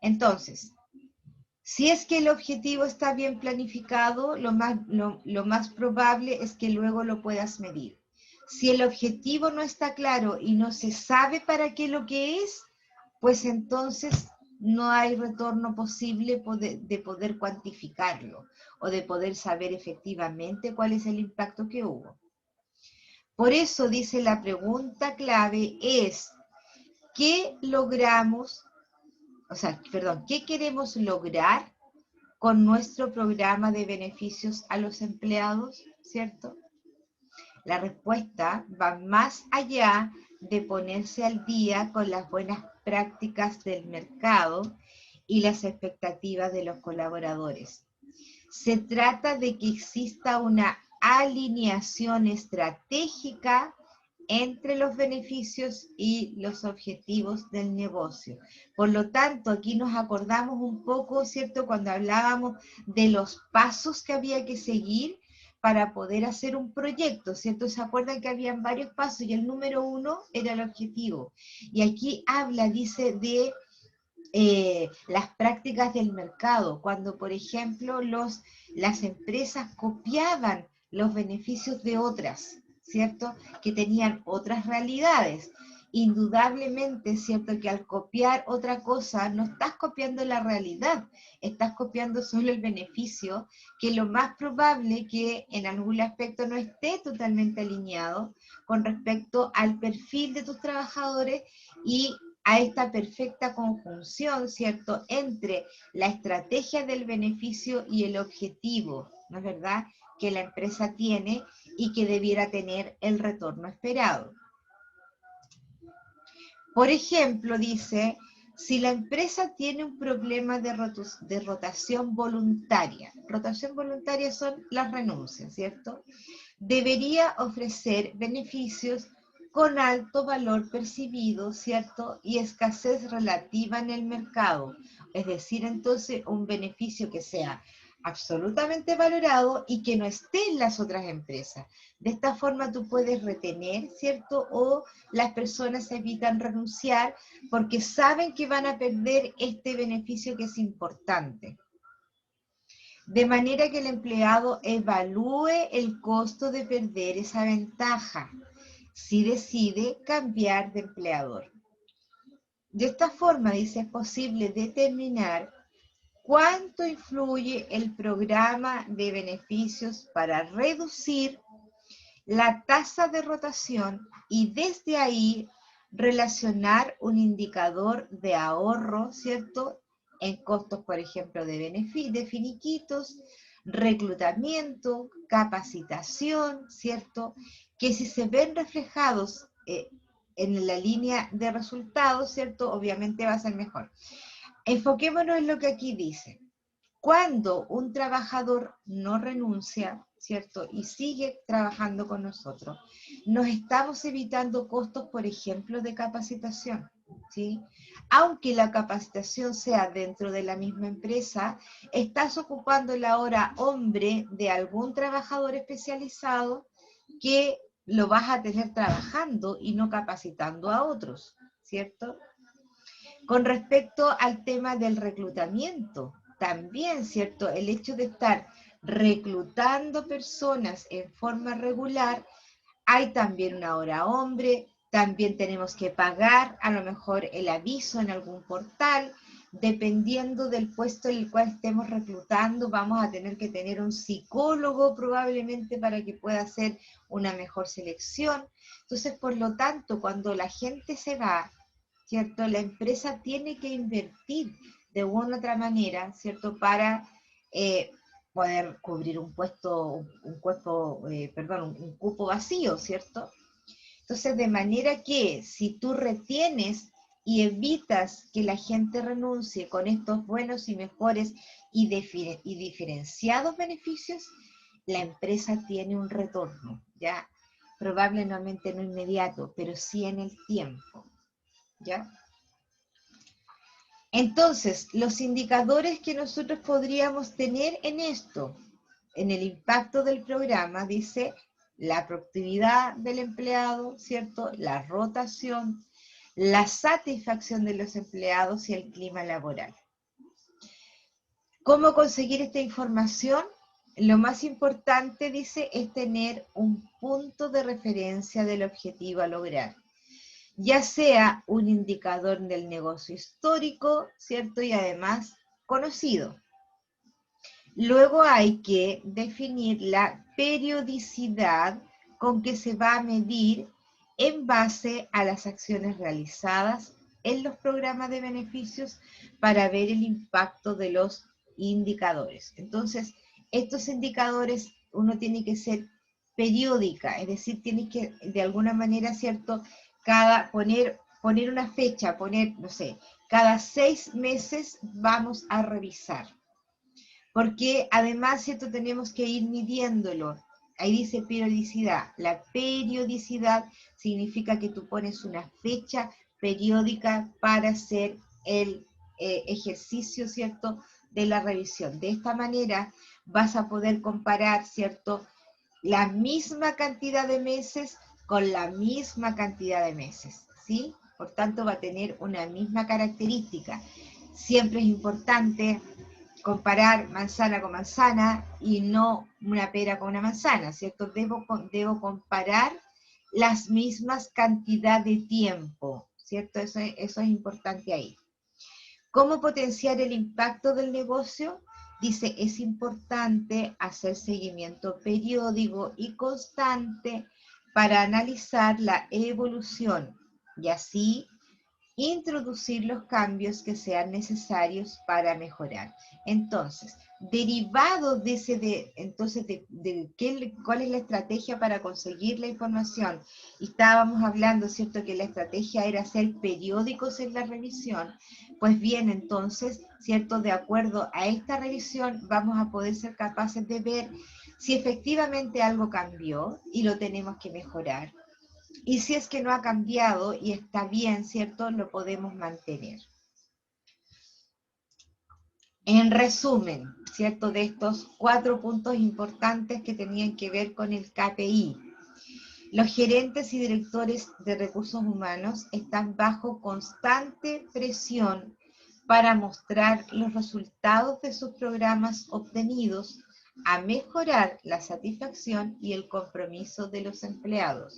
Entonces, si es que el objetivo está bien planificado, lo más probable es que luego lo puedas medir. Si el objetivo no está claro y no se sabe para qué lo que es, pues entonces no hay retorno posible de poder cuantificarlo o de poder saber efectivamente cuál es el impacto que hubo. Por eso dice la pregunta clave es, ¿qué logramos? O sea, perdón, ¿qué queremos lograr con nuestro programa de beneficios a los empleados? ¿Cierto? La respuesta va más allá de ponerse al día con las buenas prácticas del mercado y las expectativas de los colaboradores. Se trata de que exista una alineación estratégica entre los beneficios y los objetivos del negocio. Por lo tanto, aquí nos acordamos un poco, ¿cierto?, cuando hablábamos de los pasos que había que seguir para poder hacer un proyecto, ¿cierto? ¿Se acuerdan que habían varios pasos y el número 1 era el objetivo? Y aquí dice de las prácticas del mercado, cuando, por ejemplo, las empresas copiaban los beneficios de otras, ¿cierto? Que tenían otras realidades. Indudablemente, ¿cierto? Que al copiar otra cosa, no estás copiando la realidad, estás copiando solo el beneficio, que lo más probable que en algún aspecto no esté totalmente alineado con respecto al perfil de tus trabajadores y a esta perfecta conjunción, ¿cierto?, entre la estrategia del beneficio y el objetivo, ¿no es verdad?, que la empresa tiene y que debiera tener el retorno esperado. Por ejemplo, dice, si la empresa tiene un problema de rotación voluntaria son las renuncias, ¿cierto?, debería ofrecer beneficios con alto valor percibido, ¿cierto? Y escasez relativa en el mercado. Es decir, entonces, un beneficio que sea absolutamente valorado y que no esté en las otras empresas. De esta forma tú puedes retener, ¿cierto? O las personas evitan renunciar porque saben que van a perder este beneficio que es importante. De manera que el empleado evalúe el costo de perder esa ventaja si decide cambiar de empleador. De esta forma, dice, es posible determinar cuánto influye el programa de beneficios para reducir la tasa de rotación y desde ahí relacionar un indicador de ahorro, ¿cierto? En costos, por ejemplo, de finiquitos, reclutamiento, capacitación, ¿cierto? Que si se ven reflejados en la línea de resultados, ¿cierto? Obviamente va a ser mejor. Enfoquémonos en lo que aquí dice. Cuando un trabajador no renuncia, ¿cierto? Y sigue trabajando con nosotros, nos estamos evitando costos, por ejemplo, de capacitación, ¿sí? Aunque la capacitación sea dentro de la misma empresa, estás ocupando la hora hombre de algún trabajador especializado que lo vas a tener trabajando y no capacitando a otros, ¿cierto? Con respecto al tema del reclutamiento, también, ¿cierto? El hecho de estar reclutando personas en forma regular, hay también una hora hombre, también tenemos que pagar a lo mejor el aviso en algún portal, dependiendo del puesto en el cual estemos reclutando, vamos a tener que tener un psicólogo probablemente para que pueda hacer una mejor selección. Entonces, por lo tanto, cuando la gente se va, ¿cierto? La empresa tiene que invertir de una u otra manera, ¿cierto? Para poder cubrir un cupo vacío, ¿cierto? Entonces, de manera que si tú retienes y evitas que la gente renuncie con estos buenos y mejores y diferenciados beneficios, la empresa tiene un retorno, ¿ya? Probablemente no inmediato, pero sí en el tiempo, ¿ya? Entonces, los indicadores que nosotros podríamos tener en esto, en el impacto del programa, dice la productividad del empleado, ¿cierto? La rotación, la satisfacción de los empleados y el clima laboral. ¿Cómo conseguir esta información? Lo más importante, dice, es tener un punto de referencia del objetivo a lograr. Ya sea un indicador del negocio histórico, ¿cierto? Y además conocido. Luego hay que definir la periodicidad con que se va a medir en base a las acciones realizadas en los programas de beneficios para ver el impacto de los indicadores. Entonces, estos indicadores uno tiene que ser periódica, es decir, tiene que de alguna manera, ¿cierto?, poner una fecha, no sé, cada 6 meses vamos a revisar. Porque además, ¿cierto?, tenemos que ir midiéndolo. Ahí dice periodicidad. La periodicidad significa que tú pones una fecha periódica para hacer el ejercicio, ¿cierto?, de la revisión. De esta manera vas a poder comparar, ¿cierto?, la misma cantidad de meses con la misma cantidad de meses, ¿sí? Por tanto, va a tener una misma característica. Siempre es importante comparar manzana con manzana y no una pera con una manzana, ¿cierto? Debo comparar las mismas cantidades de tiempo, ¿cierto? Eso es importante ahí. ¿Cómo potenciar el impacto del negocio? Dice, es importante hacer seguimiento periódico y constante para analizar la evolución y así introducir los cambios que sean necesarios para mejorar. Entonces, derivado de cuál es la estrategia para conseguir la información, y estábamos hablando, ¿cierto?, que la estrategia era hacer periódicos en la revisión, pues bien, entonces, ¿cierto?, de acuerdo a esta revisión vamos a poder ser capaces de ver si efectivamente algo cambió y lo tenemos que mejorar, Y si es que no ha cambiado y está bien, ¿cierto? Lo podemos mantener. En resumen, ¿cierto? De estos 4 puntos importantes que tenían que ver con el KPI. Los gerentes y directores de recursos humanos están bajo constante presión para mostrar los resultados de sus programas obtenidos, a mejorar la satisfacción y el compromiso de los empleados.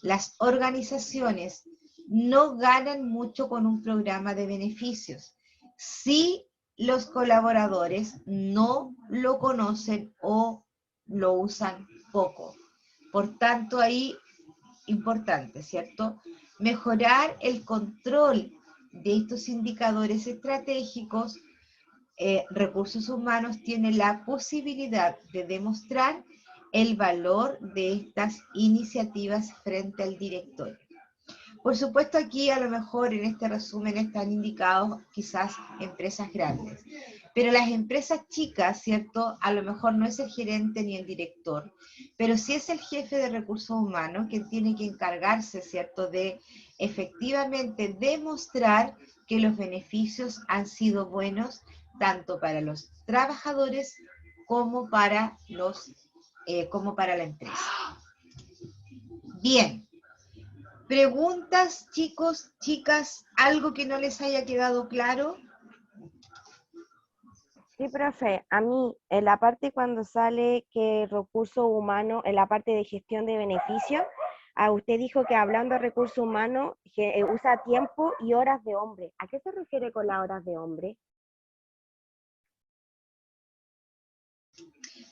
Las organizaciones no ganan mucho con un programa de beneficios si los colaboradores no lo conocen o lo usan poco. Por tanto, ahí, importante, ¿cierto? Mejorar el control de estos indicadores estratégicos. Recursos humanos tiene la posibilidad de demostrar el valor de estas iniciativas frente al directorio. Por supuesto, aquí a lo mejor en este resumen están indicados quizás empresas grandes, pero las empresas chicas, ¿cierto? A lo mejor no es el gerente ni el director, pero sí es el jefe de recursos humanos quien tiene que encargarse, ¿cierto?, de efectivamente demostrar que los beneficios han sido buenos tanto para los trabajadores como para la empresa. Bien. ¿Preguntas, chicos, chicas? ¿Algo que no les haya quedado claro? Sí, profe, a mí en la parte cuando sale que recursos humanos, en la parte de gestión de beneficios, usted dijo que hablando de recursos humanos usa tiempo y horas de hombre. ¿A qué se refiere con las horas de hombre?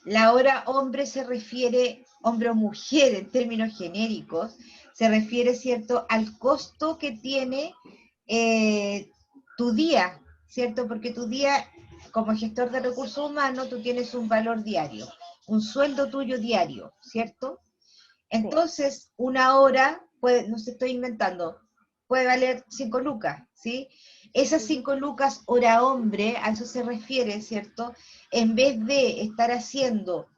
La hora hombre se refiere, hombre o mujer en términos genéricos, se refiere, ¿cierto?, al costo que tiene tu día, ¿cierto? Porque tu día, como gestor de recursos humanos, tú tienes un valor diario, un sueldo tuyo diario, ¿cierto? Entonces, una hora, no se estoy inventando, puede valer 5 lucas, ¿sí? Esas 5 lucas hora hombre, a eso se refiere, ¿cierto? En vez de estar haciendo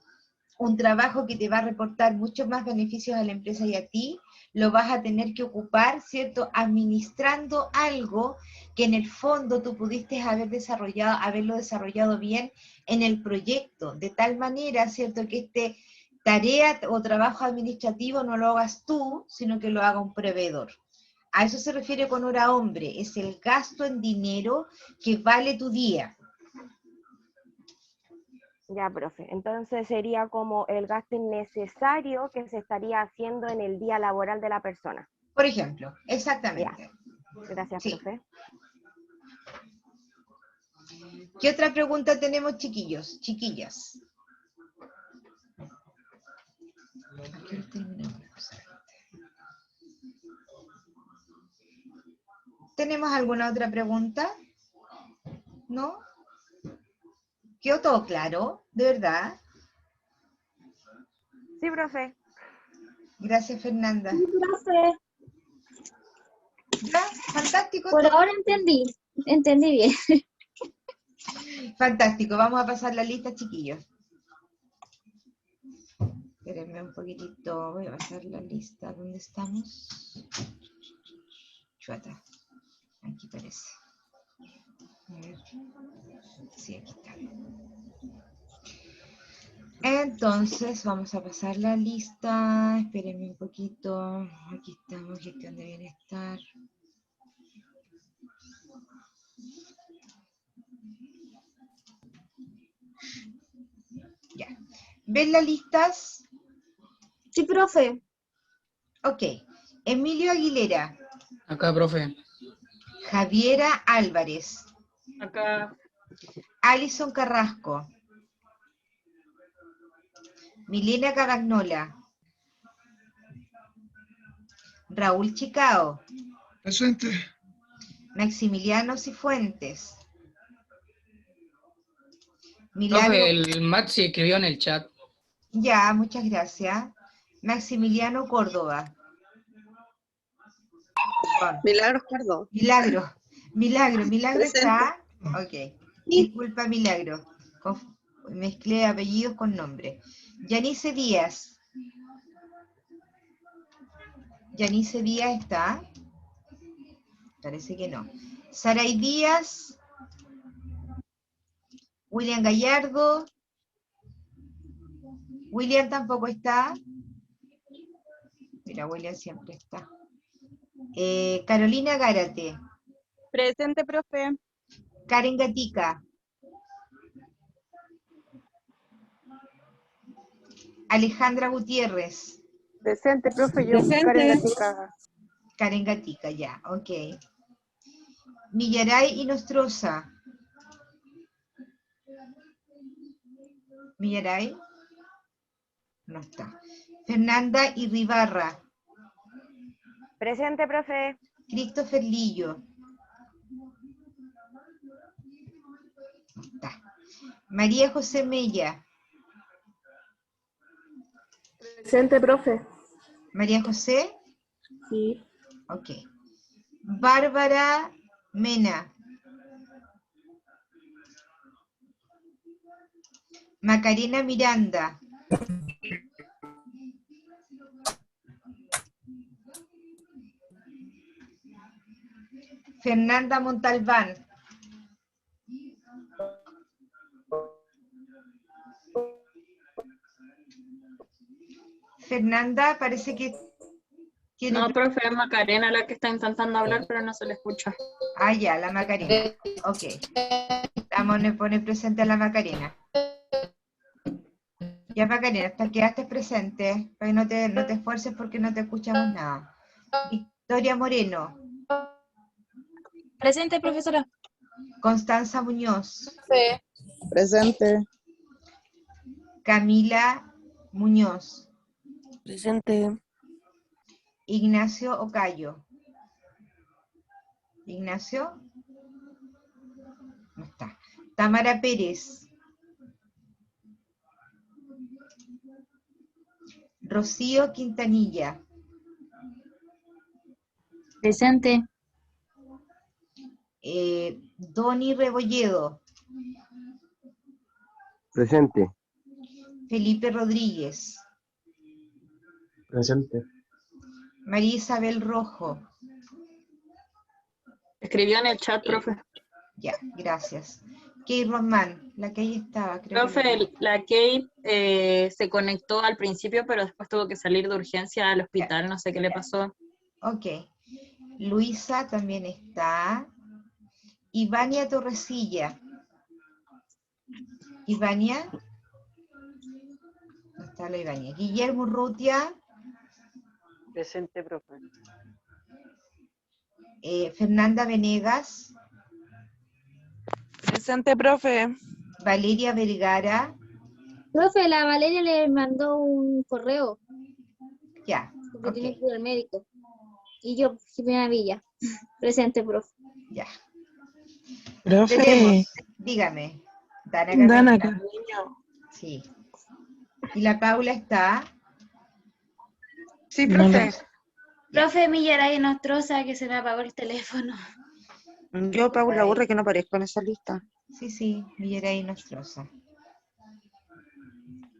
un trabajo que te va a reportar muchos más beneficios a la empresa y a ti, lo vas a tener que ocupar, ¿cierto?, administrando algo que en el fondo tú pudiste haberlo desarrollado bien en el proyecto, de tal manera, ¿cierto?, que este tarea o trabajo administrativo no lo hagas tú, sino que lo haga un proveedor. A eso se refiere con hora hombre, es el gasto en dinero que vale tu día. Ya, profe. Entonces sería como el gasto innecesario que se estaría haciendo en el día laboral de la persona. Por ejemplo, exactamente. Ya. Gracias, Sí. profe. ¿Qué otra pregunta tenemos, chiquillos, chiquillas? Aquí terminamos. ¿Tenemos alguna otra pregunta? ¿No? ¿Quedó todo claro? ¿De verdad? Sí, profe. Gracias, Fernanda. Profe, ¿Ya? Fantástico. por ahora entendí bien. Fantástico. Vamos a pasar la lista, chiquillos. Espérenme un poquitito. Voy a pasar la lista. ¿Dónde estamos? Chuata. Aquí parece. A ver. Sí, aquí está. Entonces, vamos a pasar la lista. Espérenme un poquito. Aquí estamos, gestión de bienestar. Ya. ¿Ven las listas? Sí, profe. Ok. Emilio Aguilera. Acá, profe. Javiera Álvarez. Acá, Alison Carrasco. Milena Cavagnola. Raúl Chicao. Presente. Maximiliano Cifuentes. Milagro. Profe, el Maxi escribió en el chat. Ya, muchas gracias. Maximiliano Córdoba. Milagros Córdoba. Milagro Presente. está. Ok. Disculpa, Milagro. Mezclé apellidos con nombre. Yanice Díaz. Yanice Díaz está. Parece que no. Saray Díaz. William Gallardo. William tampoco está. Mira, William siempre está. Carolina Gárate. Presente, profe. Karen Gatica. Alejandra Gutiérrez. Presente, profe, yo. Karen Gatica. Karen Gatica, ya, ok. Millaray y Nostroza. Millaray. No está. Fernanda Irribarra. Presente, profe. Christopher Lillo. No está. María José Mella. Presente, profe. María José. Sí. Ok. Bárbara Mena. Macarena Miranda. Fernanda Montalbán. Fernanda, parece que tiene... No, profe, es Macarena la que está intentando hablar, pero no se le escucha. Ah, ya, la Macarena. Ok. Vamos a poner presente a la Macarena. Ya, Macarena, hasta quedaste presente, para que no te esfuerces porque no te escuchamos nada. Victoria Moreno. Presente, profesora. Constanza Muñoz. Presente. Camila Muñoz. Presente. Ignacio Ocayo. Ignacio. No está. Tamara Pérez. Rocío Quintanilla. Presente. Doni Rebolledo. Presente. Felipe Rodríguez. Presente. María Isabel Rojo. Escribió en el chat, profe. Ya, gracias. Key Román, la que ahí estaba, creo. Profe, la Kate se conectó al principio, pero después tuvo que salir de urgencia al hospital, no sé qué le pasó. Ok. Luisa también está. Ivania Torresilla. Ivania. No está la Ivania. Guillermo Urrutia. Presente, profe. Fernanda Venegas. Presente, profe. Valeria Vergara. Profe, la Valeria le mandó un correo Ya, porque ok, tiene que ir al médico. Y yo, Jimena Villa. Presente, profe. ya. Profe. Tenemos, dígame. Dana Carreño. Sí. Y la Paula está. Sí, profe. Profe Millaray Nostroza, que se me apagó el teléfono. Yo, Paula Urre, que no aparezco en esa lista. Sí, Millaray Nostroza.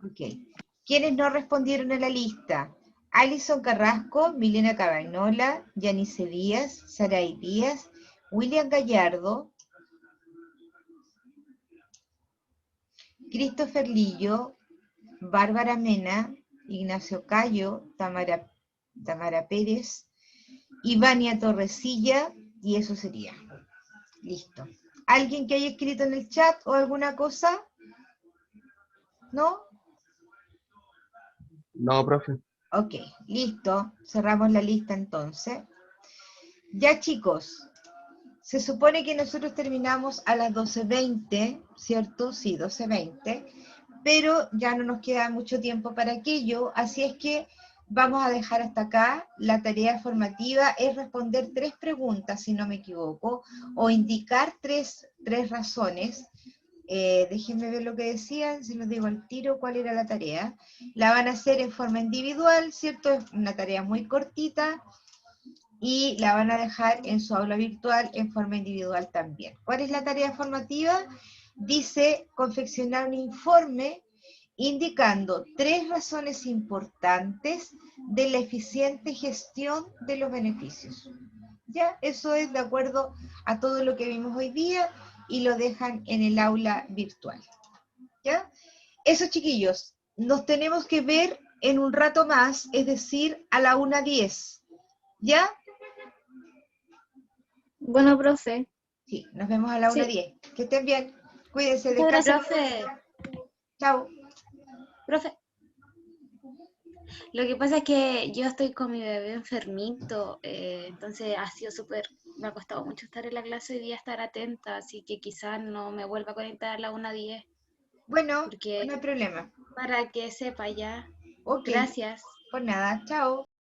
Ok. ¿Quiénes no respondieron a la lista? Alison Carrasco, Milena Cabagnola, Yanice Díaz, Saray Díaz, William Gallardo, Christopher Lillo, Bárbara Mena, Ignacio Cayo, Tamara Pérez, Ivania Torresilla, y eso sería. Listo. ¿Alguien que haya escrito en el chat o alguna cosa? ¿No? No, profe. Ok, listo. Cerramos la lista entonces. Ya, chicos, se supone que nosotros terminamos a las 12:20, ¿cierto? Sí, 12:20, pero ya no nos queda mucho tiempo para aquello, así es que vamos a dejar hasta acá. La tarea formativa es responder 3 preguntas, si no me equivoco, o indicar tres razones. Déjenme ver lo que decían, si los digo al tiro, cuál era la tarea. La van a hacer en forma individual, ¿cierto? Es una tarea muy cortita, y la van a dejar en su aula virtual en forma individual también. ¿Cuál es la tarea formativa? Dice confeccionar un informe indicando 3 razones importantes de la eficiente gestión de los beneficios. ¿Ya? Eso es de acuerdo a todo lo que vimos hoy día y lo dejan en el aula virtual. ¿Ya? Eso, chiquillos, nos tenemos que ver en un rato más, es decir, a la 1:10. ¿Ya? Bueno, profe. Sí, nos vemos a la 1:10. Que estén bien. Cuídense, Muchas descansen. gracias. Chao. Profe, lo que pasa es que yo estoy con mi bebé enfermito, entonces ha sido me ha costado mucho estar en la clase hoy día, estar atenta, así que quizás no me vuelva a conectar a la 1:10. Bueno, porque no hay problema. Para que sepa ya. Ok. Gracias. Por nada, chao.